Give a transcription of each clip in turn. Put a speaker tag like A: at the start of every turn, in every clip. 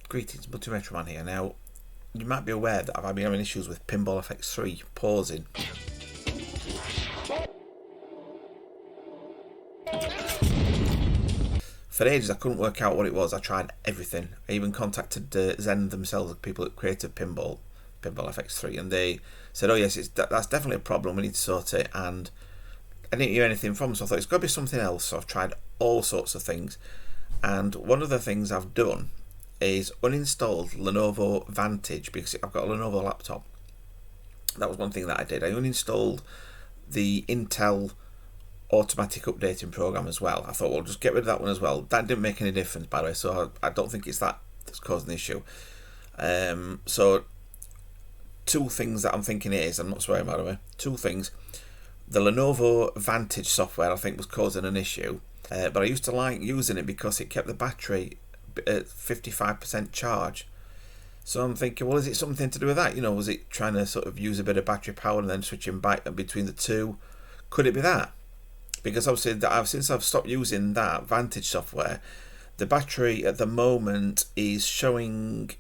A: Greetings, Multi-Retroman here. Now, you might be aware that I've been having issues with Pinball FX3 pausing. For ages I couldn't work out what it was. I tried everything. I even contacted Zen themselves, the people that created Pinball FX3, and they said, oh yes, that's definitely a problem, we need to sort it, and I didn't hear anything from them, so I thought it's got to be something else. So I've tried all sorts of things, and one of the things I've done is uninstalled Lenovo Vantage, because I've got a Lenovo laptop. That was one thing that I did. I uninstalled the Intel automatic updating program as well. I thought, well, just get rid of that one as well. That didn't make any difference, by the way, so I don't think it's that that's causing the issue. So two things that I'm thinking it is, I'm not swearing by the way, two things. The Lenovo Vantage software I think was causing an issue, but I used to like using it because it kept the battery at 55% charge. So I'm thinking, well, is it something to do with that? You know, was it trying to sort of use a bit of battery power and then switching back between the two? Could it be that? Because obviously since I've stopped using that Vantage software, the battery at the moment is showing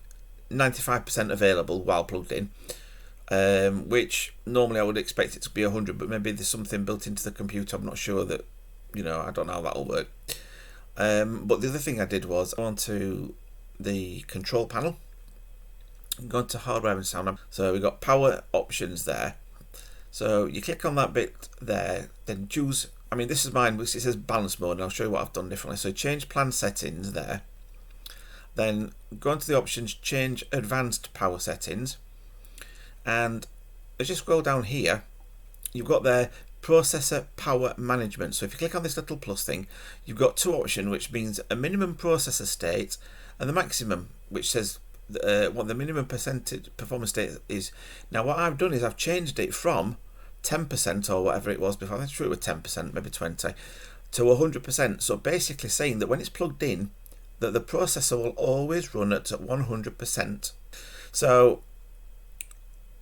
A: 95% available while plugged in, which normally I would expect it to be 100, but maybe there's something built into the computer. I'm not sure that, you know, I don't know how that'll work. But the other thing I did was go onto the control panel, go into hardware and sound. So we've got power options there. So you click on that bit there, then choose, I mean this is mine, which it says balance mode, and I'll show you what I've done differently. So change plan settings there, then go into the options, change advanced power settings, and as you scroll down here, you've got there processor power management. So if you click on this little plus thing, you've got two options, which means a minimum processor state and the maximum, which says what the minimum performance state is. Now what I've done is I've changed it from 10% or whatever it was before, I'm sure it was 10%, maybe 20, to 100%. So basically saying that when it's plugged in, that the processor will always run at 100%. So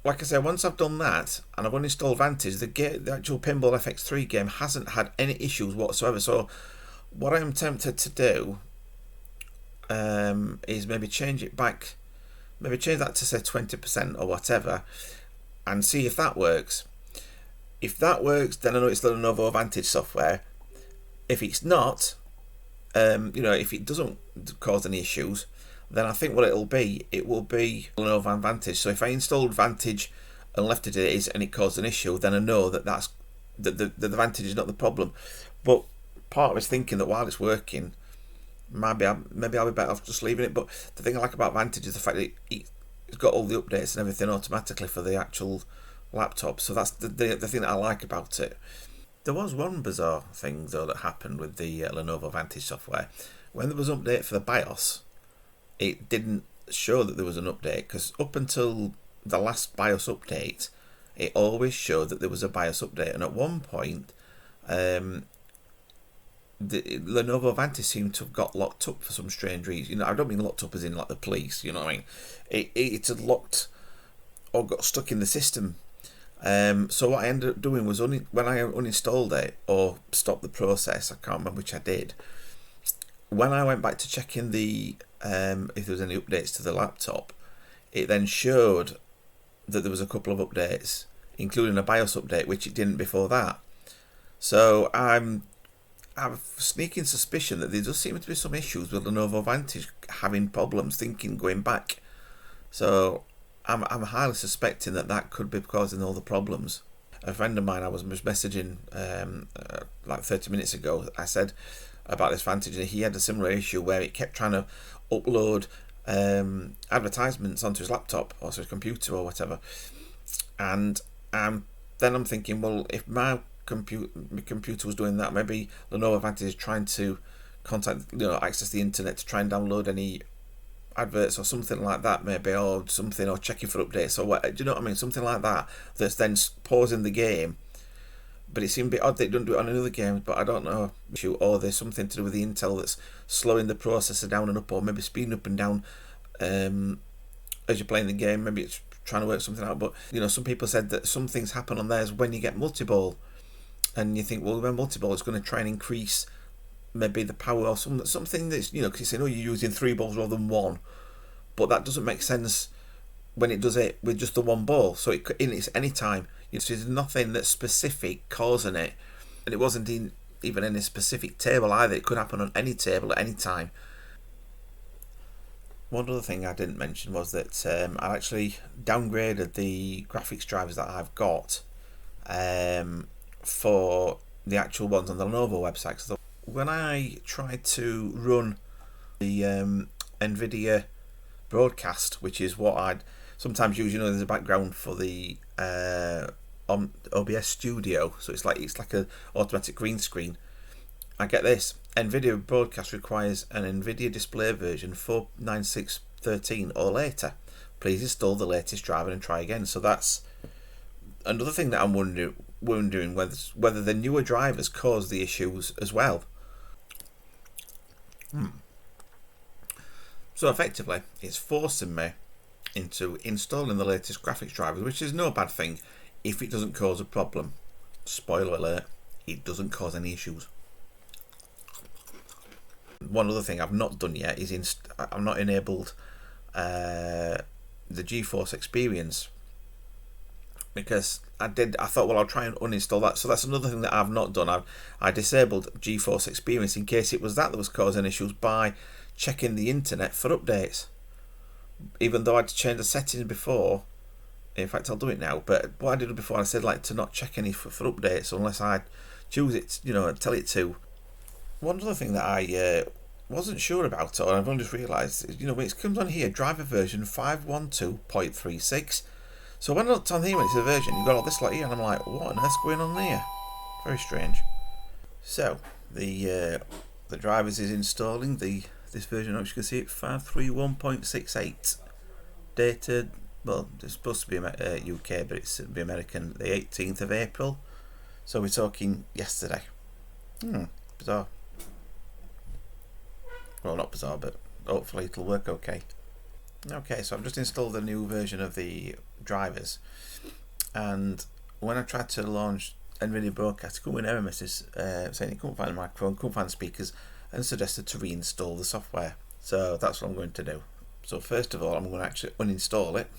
A: like I said, once I've done that and I've uninstalled Vantage, the actual Pinball FX3 game hasn't had any issues whatsoever. So what I'm tempted to do is maybe change it back, maybe change that to say 20% or whatever, and see if that works. If that works, then I know it's the Lenovo Vantage software. If it's not, you know, if it doesn't cause any issues, then I think what it will be Lenovo Vantage. So if I installed Vantage and left it as it is and it caused an issue, then I know that the Vantage is not the problem. But part of it's thinking that while it's working, maybe I'll be better off just leaving it. But the thing I like about Vantage is the fact that it's got all the updates and everything automatically for the actual laptop. So that's the thing that I like about it. There was one bizarre thing though that happened with the Lenovo Vantage software. When there was an update for the BIOS, it didn't show that there was an update, because up until the last BIOS update, it always showed that there was a BIOS update. And at one point, the Lenovo Vantage seemed to have got locked up for some strange reason. You know, I don't mean locked up as in like the police. You know what I mean? It had locked or got stuck in the system. So what I ended up doing was when I uninstalled it or stopped the process, I can't remember which I did. When I went back to check in the if there was any updates to the laptop, it then showed that there was a couple of updates, including a BIOS update, which it didn't before that. So I've a sneaking suspicion that there does seem to be some issues with Lenovo Vantage having problems going back. So I'm highly suspecting that could be causing all the problems. A friend of mine I was messaging like 30 minutes ago, I said about this Vantage, and he had a similar issue where it kept trying to upload advertisements onto his laptop or his computer or whatever. And then I'm thinking, well, if my computer was doing that, maybe Lenovo Vantage is trying to access the internet to try and download any adverts or something like that, maybe, or something, or checking for updates or what, do you know what I mean, something like that, that's then pausing the game. But it seemed a bit odd that it doesn't do it on another game, but I don't know, or there's something to do with the Intel that's slowing the processor down and up, or maybe speeding up and down as you're playing the game. Maybe it's trying to work something out. But you know, some people said that some things happen on theirs when you get multi-ball, and you think, well, when multi-ball is going to try and increase maybe the power or something that's, you know, because you say, oh, you're using 3 balls rather than 1, but that doesn't make sense when it does it with just the one ball. So it's any time. There's nothing that's specific causing it, and it wasn't even in a specific table either. It could happen on any table at any time. One other thing I didn't mention was that I actually downgraded the graphics drivers that I've got for the actual ones on the Lenovo website. So when I tried to run the NVIDIA Broadcast, which is what I'd sometimes use, there's a background for the OBS Studio, so it's like an automatic green screen. I get this: NVIDIA Broadcast requires an NVIDIA display version 49613 or later. Please install the latest driver and try again. So that's another thing that I'm wondering whether the newer drivers cause the issues as well. So effectively, it's forcing me into installing the latest graphics drivers, which is no bad thing if it doesn't cause a problem. Spoiler alert, it doesn't cause any issues. One other thing I've not done yet is I've not enabled the GeForce Experience, because I thought, well, I'll try and uninstall that. So that's another thing that I've not done. I disabled GeForce Experience in case it was that was causing issues by checking the internet for updates, even though I'd changed the settings before. In fact, I'll do it now, but what I did before, I said to not check any for updates unless I choose it, tell it to. One other thing that I wasn't sure about, or I've only just realised, is, when it comes on here, driver version 512.36. So when I looked on here, when it's a version, you've got all this here, and I'm like, what on earth's going on there? Very strange. So the drivers is installing this version. As you can see, 531.68. Dated, well, it's supposed to be UK, but it's be American, the 18th of April. So we're talking yesterday. Bizarre. Well, not bizarre, but hopefully it'll work okay. Okay, so I've just installed the new version of the drivers, and when I tried to launch NVIDIA Broadcast, it came with an error message saying it couldn't find the microphone, couldn't find the speakers, and suggested to reinstall the software. So that's what I'm going to do. So first of all, I'm going to actually uninstall it.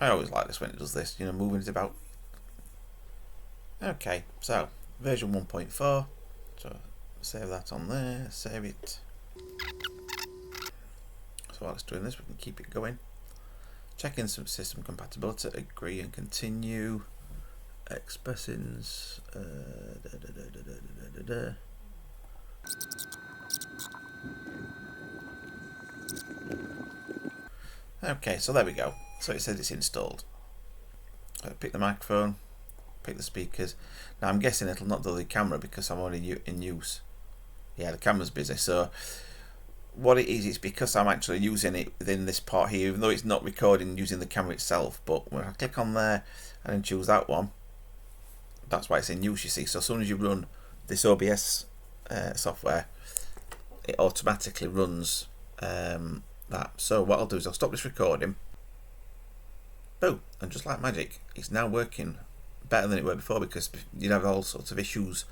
A: I always like this when it does this, moving it about. Okay, so version 1.4, so save that on there, save it. So while it's doing this, we can keep it going. Checking some system compatibility, agree and continue. Expressings. Okay, so there we go. So it says it's installed. Pick the microphone, pick the speakers. Now I'm guessing it'll not do the camera because I'm already in use. Yeah, the camera's busy. So what it is, it's because I'm actually using it within this part here, even though it's not recording using the camera itself. But when I click on there and then choose that one, that's why it's in use, you see. So as soon as you run this OBS software, it automatically runs that. So what I'll do is I'll stop this recording. Boom, and just like magic, it's now working better than it were before, because you'd have all sorts of issues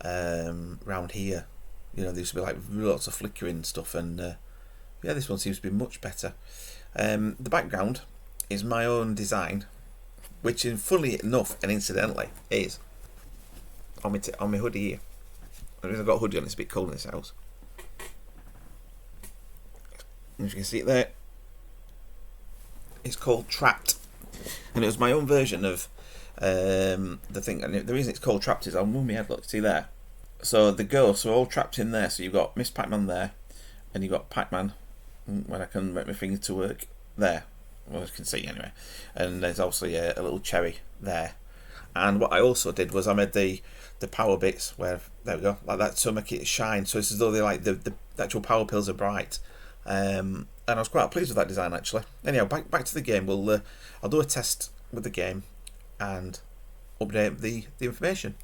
A: around here. There used to be lots of flickering stuff, and yeah, this one seems to be much better. The background is my own design, which, funnily enough and incidentally, is on my hoodie here. The reason I've got a hoodie on, it's a bit cold in this house. As you can see it there, it's called Trapped, and it was my own version of the thing. And the reason it's called Trapped is I'll move my head. Look, see there. So the ghosts are all trapped in there. So you've got Miss Pac-Man there, and you've got Pac-Man. When I can make my finger to work there, well, you can see anyway. And there's obviously a little cherry there. And what I also did was I made the power bits where, there we go, like that, to make it shine. So it's as though they the actual power pills are bright. And I was quite pleased with that design, actually. Anyhow, back to the game. I'll do a test with the game and update the information.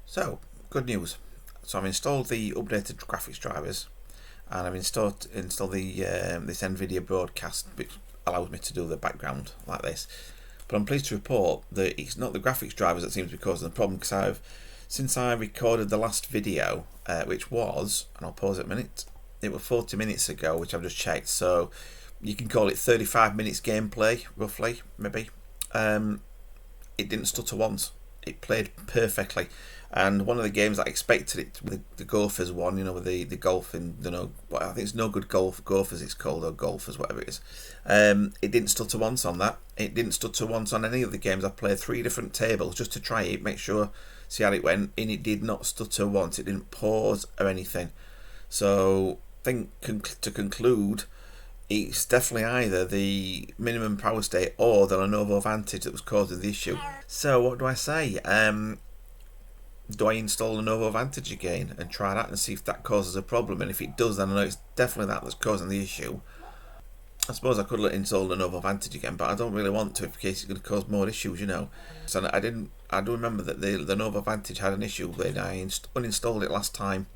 A: So, good news. So I've installed the updated graphics drivers, and I've installed the this NVIDIA Broadcast, which allows me to do the background like this. But I'm pleased to report that it's not the graphics drivers that seem to be causing the problem, because I've since I recorded the last video, which was, and I'll pause it a minute, it was 40 minutes ago, which I've just checked, so you can call it 35 minutes gameplay, roughly, maybe. It didn't stutter once. It played perfectly. And one of the games I expected it, the Gophers one, you know, with the golf in, you know, I think it's No Good Gophers it's called, or Golfers, whatever it is. It didn't stutter once on that. It didn't stutter once on any of the games. I played 3 different tables just to try it, make sure, see how it went, and it did not stutter once. It didn't pause or anything. So I think to conclude, it's definitely either the minimum power state or the Lenovo Vantage that was causing the issue. So what do I say? Do I install Lenovo Vantage again and try that and see if that causes a problem? And if it does, then I know it's definitely that that's causing the issue. I suppose I could install Lenovo Vantage again, but I don't really want to in case it's going to cause more issues, you know. So I do remember that the Lenovo Vantage had an issue when I uninstalled it last time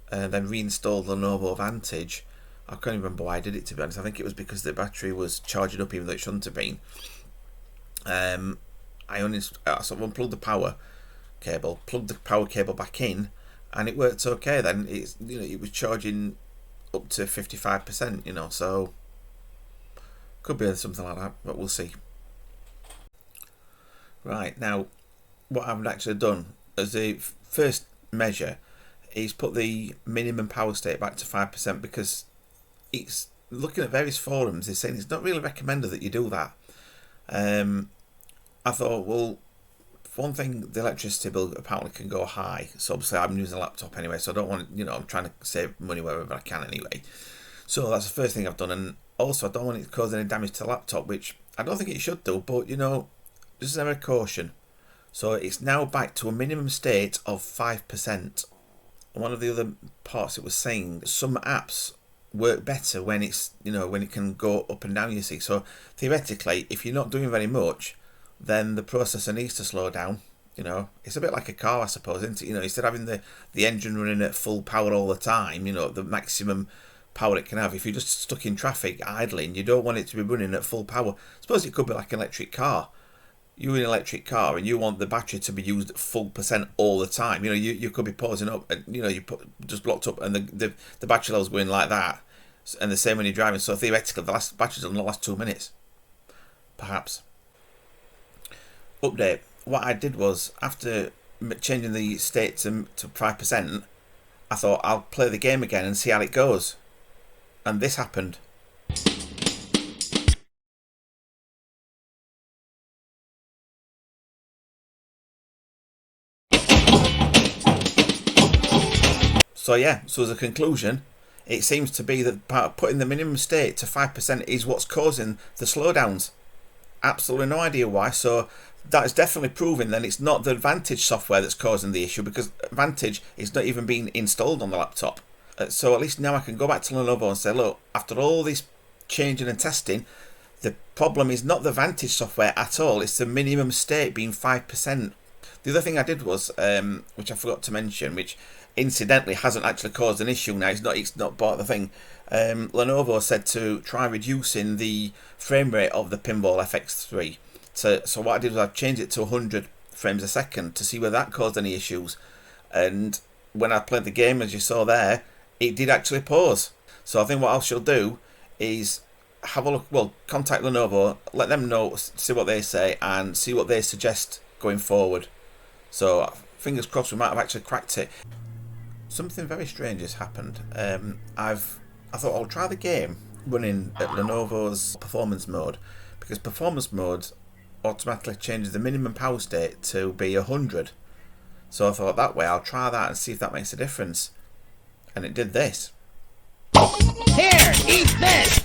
A: and then reinstalled Lenovo Vantage. I can't even remember why I did it, to be honest. I think it was because the battery was charging up even though it shouldn't have been. I sort of unplugged the power cable, plugged the power cable back in, and it worked okay then. It's, you know, it was charging up to 55%, you know, so could be something like that, but we'll see. Right, now what I've actually done as a first measure is put the minimum power state back to 5%, because it's looking at various forums, they're saying it's not really recommended that you do that. I thought, well, for one thing, the electricity bill apparently can go high, so obviously I'm using a laptop anyway, so I don't want, you know, I'm trying to save money wherever I can anyway. So that's the first thing I've done, and also I don't want it to cause any damage to the laptop, which I don't think it should do, but you know, just as a caution. So it's now back to a minimum state of 5%. One of the other parts it was saying some apps work better when it's, you know, when it can go up and down, you see. So theoretically, if you're not doing very much, then the processor needs to slow down. You know, it's a bit like a car, I suppose, isn't it? You know, instead of having the engine running at full power all the time, you know, the maximum power it can have, if you're just stuck in traffic idling, you don't want it to be running at full power. I suppose it could be like an electric car. You're in an electric car and you want the battery to be used at full percent all the time. You know, you could be pausing up and, you know, you put just blocked up and the battery level's going like that. And the same when you're driving. So theoretically, the batteries will not last 2 minutes, perhaps. Update. What I did was, after changing the state to 5%, I thought I'll play the game again and see how it goes. And this happened. So yeah, so as a conclusion, it seems to be that putting the minimum state to 5% is what's causing the slowdowns. Absolutely no idea why. So that is definitely proving then it's not the Vantage software that's causing the issue, because Vantage is not even being installed on the laptop. So at least now I can go back to Lenovo and say, look, after all this changing and testing, the problem is not the Vantage software at all. It's the minimum state being 5%. The other thing I did was, which I forgot to mention, which incidentally hasn't actually caused an issue now, it's not part of the thing. Lenovo said to try reducing the frame rate of the Pinball FX3. So what I did was I changed it to 100 frames a second to see whether that caused any issues. And when I played the game, as you saw there, it did actually pause. So I think what I shall do is have a look, well, contact Lenovo, let them know, see what they say, and see what they suggest going forward. So fingers crossed we might have actually cracked it. Something very strange has happened. I thought I'll try the game running at Lenovo's performance mode, because performance mode automatically changes the minimum power state to be 100. So I thought that way I'll try that and see if that makes a difference. And it did this.
B: Here, eat this!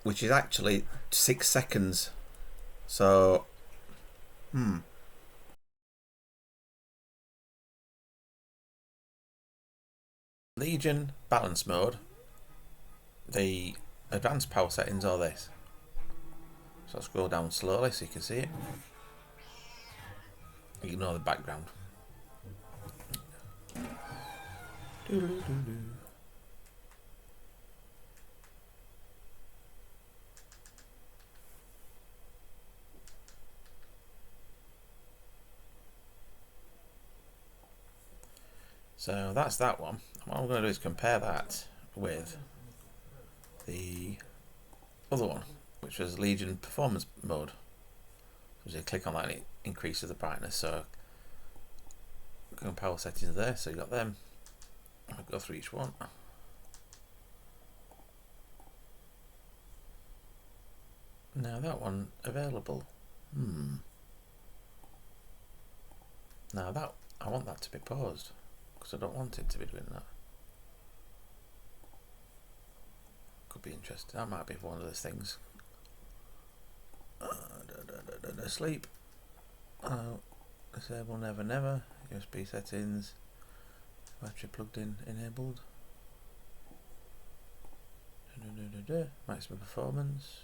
A: Which is actually 6 seconds. So, Legion balance mode. The advanced power settings are this. So I'll scroll down slowly so you can see it. Ignore the background. So that's that one. What I'm going to do is compare that with the other one, which was Legion Performance Mode. So you click on that and it increases the brightness. So go on power settings there, so you got them. I'll go through each one. Now that one available. Now that I want that to be paused because I don't want it to be doing that. Could be interesting. That might be one of those things. Sleep. Disable never never. USB settings. Battery plugged in enabled. Maximum performance.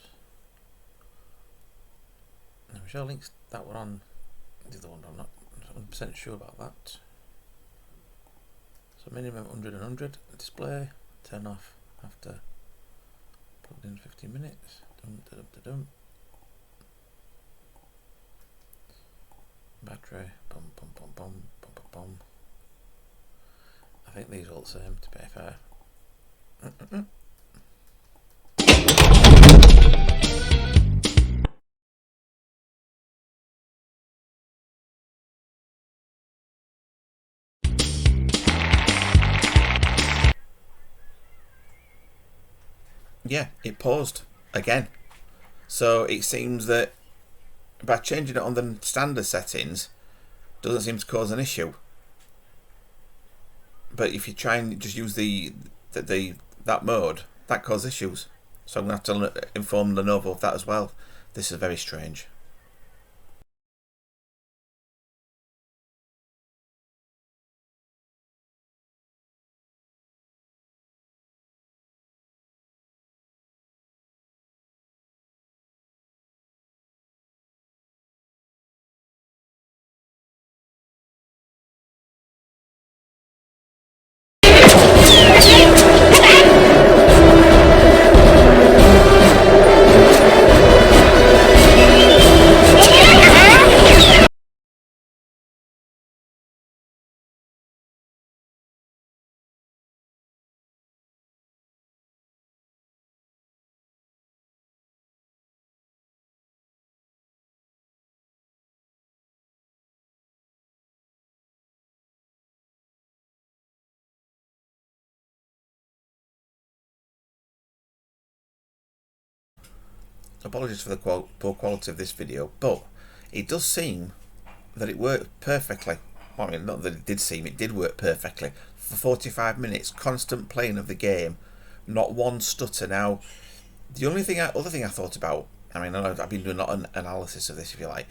A: Now Michelle links that one on the other one. I'm not 100% sure about that. So minimum 100 and 100 display. Turn off after plugged in 15 minutes. Battery. Bum bum bum bum bum bum bum. I think these are all the same, to be fair. Yeah, it paused again. So it seems that by changing it on the standard settings doesn't seem to cause an issue. But if you try and just use that mode, that causes issues. So I'm going to have to inform Lenovo of that as well. This is very strange. Apologies for the poor quality of this video, but it does seem that it worked perfectly. Well, I mean, not that it did seem, it did work perfectly. For 45 minutes, constant playing of the game, not one stutter. Now, the only thing, other thing I thought about, I mean, I've been doing a lot of analysis of this, if you like,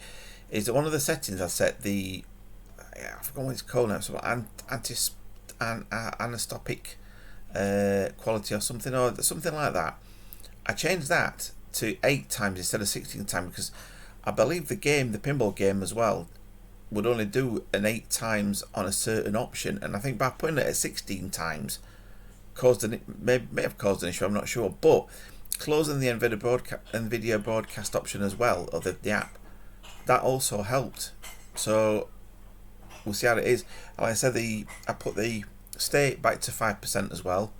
A: is that one of the settings I set I forgot what it's called now, so anisotropic quality or something like that. I changed that to 8 times instead of 16 times because I believe the pinball game as well, would only do an 8 times on a certain option, and I think by putting it at 16 times may have caused an issue, I'm not sure. But closing the NVIDIA Broadcast option as well, or the app, that also helped. So we'll see how it is. Like I said, I put the stay back to 5% as well,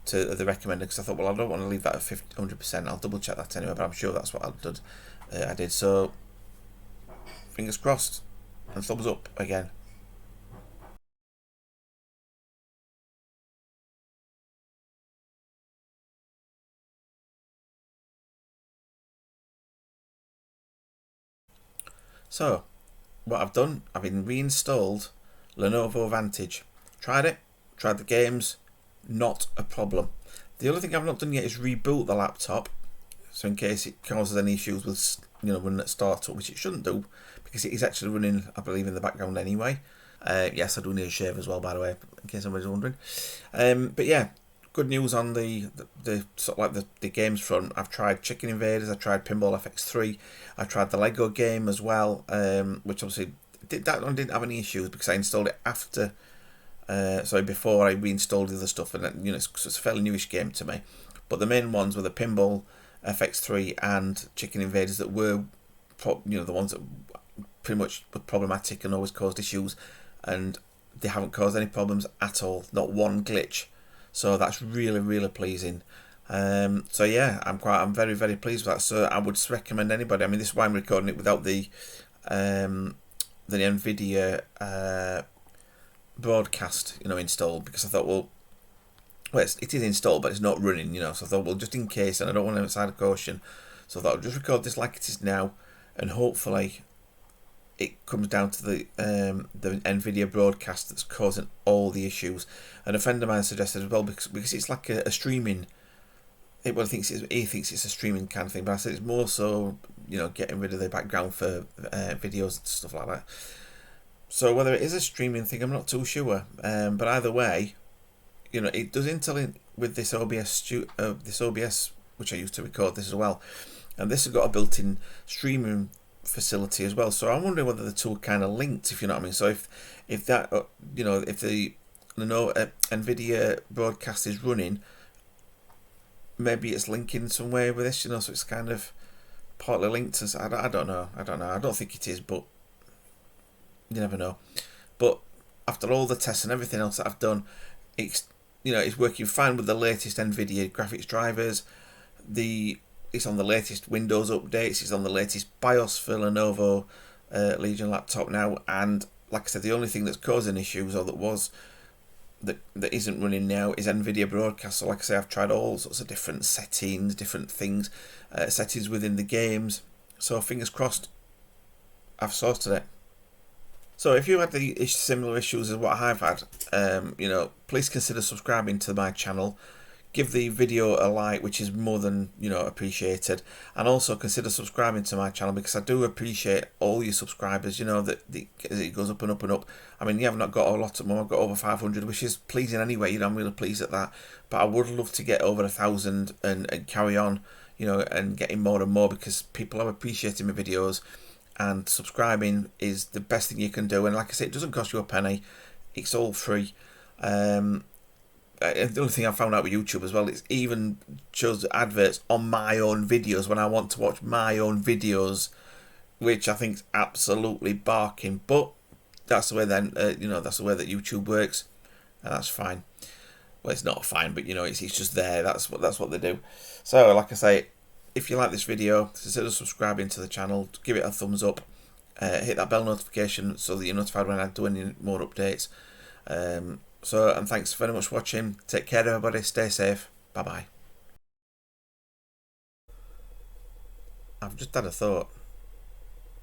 A: to the recommended, because I thought, well, I don't want to leave that at 100%. I'll double check that anyway, but I'm sure that's what I did. So fingers crossed and thumbs up again. So what I've done, I've been reinstalled Lenovo Vantage. Tried the games, not a problem. The other thing I've not done yet is reboot the laptop, so in case it causes any issues with running at startup, which it shouldn't do because it is actually running, I believe, in the background anyway. Yes, I do need a shave as well, by the way, in case anybody's wondering. But yeah, good news on the sort of like the games front. I've tried Chicken Invaders, I tried Pinball FX3, I tried the Lego game as well, which obviously that one didn't have any issues because I installed it after. Before I reinstalled the other stuff, and it's a fairly newish game to me. But the main ones were the Pinball FX3 and Chicken Invaders that were, the ones that pretty much were problematic and always caused issues. And they haven't caused any problems at all, not one glitch. So that's really pleasing. So yeah, I'm very pleased with that. So I would recommend anybody. I mean, this is why I'm recording it without the NVIDIA Broadcast, installed, because I thought, well, it is installed, but it's not running, So I thought, well, just in case, and I don't want to outside of caution, so I thought I'll just record this like it is now, and hopefully it comes down to the NVIDIA Broadcast that's causing all the issues. And a friend of mine suggested as well, because it's like a streaming. He thinks it's a streaming kind of thing, but I said it's more so, getting rid of the background for videos and stuff like that. So whether it is a streaming thing, I'm not too sure. But either way, it does interlink with this OBS, which I used to record this as well, and this has got a built-in streaming facility as well. So I'm wondering whether the two are kind of linked, if you know what I mean. So if that, if the NVIDIA Broadcast is running, maybe it's linking some way with this, so it's kind of partly linked. I don't know. I don't think it is, but you never know. But after all the tests and everything else that I've done, it's working fine with the latest NVIDIA graphics drivers. It's on the latest Windows updates. It's on the latest BIOS for Lenovo Legion laptop now. And like I said, the only thing that's causing issues, or that isn't running now, is NVIDIA Broadcast. So like I say, I've tried all sorts of different settings, different things, settings within the games. So fingers crossed, I've sorted it. So if you had the similar issues as what I've had, please consider subscribing to my channel. Give the video a like, which is more than appreciated, and also consider subscribing to my channel, because I do appreciate all your subscribers. That as it goes up and up and up. I mean, I've not got a lot of them. I've got over 500, which is pleasing anyway. I'm really pleased at that. But I would love to get over 1,000 and carry on, and getting more and more, because people are appreciating my videos, and subscribing is the best thing you can do. And like I say, it doesn't cost you a penny. It's all free. The only thing I found out with YouTube as well, it's even shows adverts on my own videos when I want to watch my own videos, which I think is absolutely barking. But that's the way that's the way that YouTube works, and that's fine. Well, it's not fine, but it's just there. That's what they do. So, like I say, if you like this video, consider subscribing to the channel. Give it a thumbs up. Hit that bell notification so that you're notified when I do any more updates. And thanks very much for watching. Take care, everybody. Stay safe. Bye bye. I've just had a thought.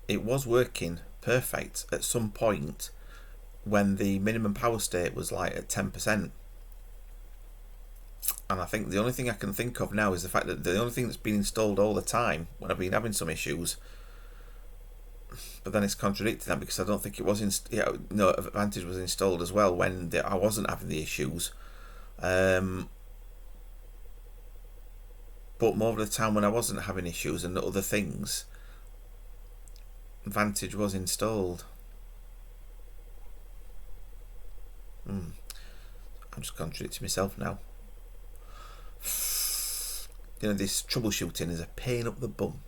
A: It was working perfect at some point when the minimum power state was like at 10%. And I think the only thing I can think of now is the fact that the only thing that's been installed all the time when I've been having some issues, but then it's contradicting that, because I don't think it was Vantage was installed as well when I wasn't having the issues. But more of the time when I wasn't having issues and other things, Vantage was installed. I'm just contradicting myself now. This troubleshooting is a pain up the bum.